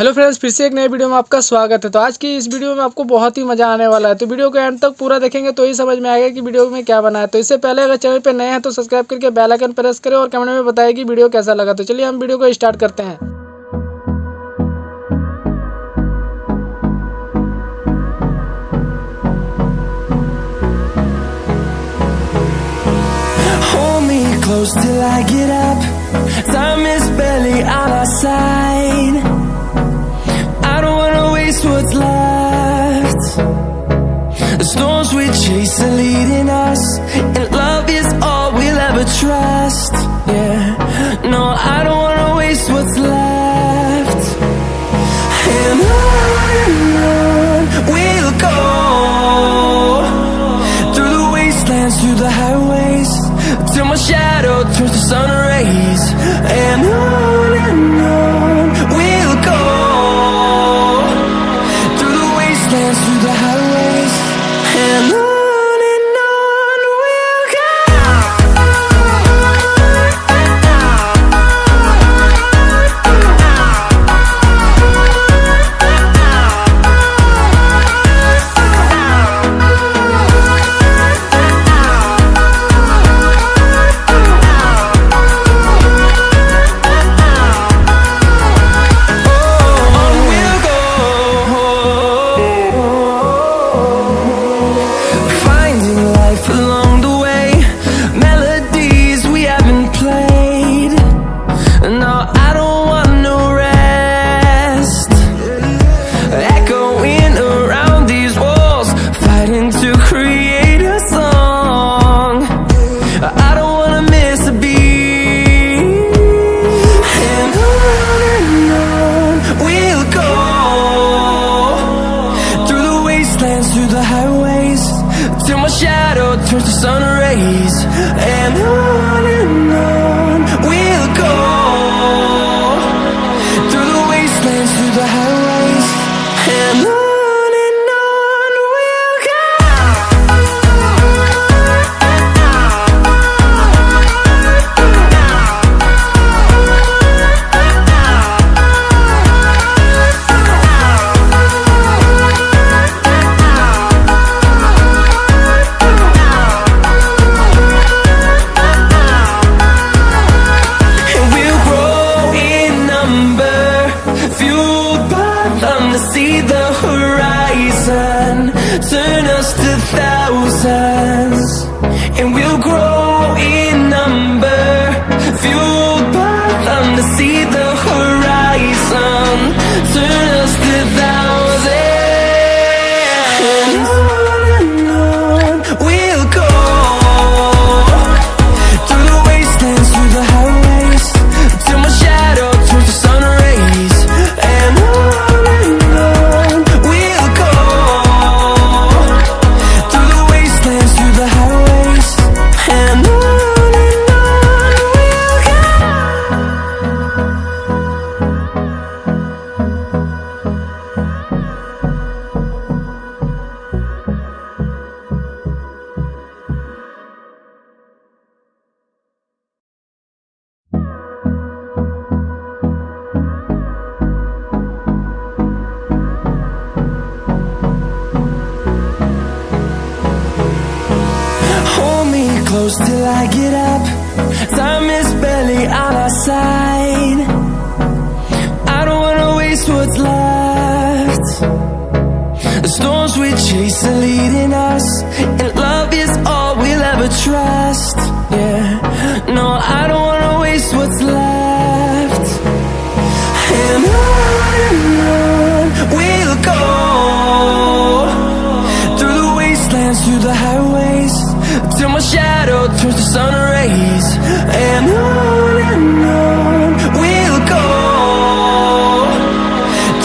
Hello friends, फिर से एक नए वीडियो में आपका स्वागत है। तो आज की इस वीडियो में आपको बहुत ही मज़ा आने वाला है, तो वीडियो को एंड तक पूरा देखेंगे तो ही समझ में आएगा कि वीडियो में क्या बना है। तो इससे पहले अगर चैनल पे नए हैं तो सब्सक्राइब करके बेल आइकन प्रेस करें और कमेंट में बताएं कि वीडियो कैसा लगा। तो चलिए हम वीडियो को स्टार्ट करते हैं। Close till I get up. Time is barely on our side. I don't wanna waste what's left. The storms we chase are leading us, and love is all we'll ever trust. Yeah, no, I don't wanna waste what's left. And on we'll go, through the wastelands, through the highways, till my shadow turns to sun rays. And on we'll go, through the wastelands, through the highways. And on we'll go. Through the highways, till my shadow turns to sun rays. And on we'll go, through the wastelands, through the highways. And on we'll go. See the horizon, turn us to thousands, and we'll grow in number, fueled by them to see the horizon, turn us to thousands. And on we'll go, through the wastelands, through the highways, till my shadow turns to sun rays. And close till I get up. Time is barely on our side. I don't wanna waste what's left. The storms we chase are leading us, and love is all we'll ever trust. Yeah, no, I don't wanna waste what's left. And on we'll go, through the wastelands, through the highways, till my shadow turns to sun rays. And on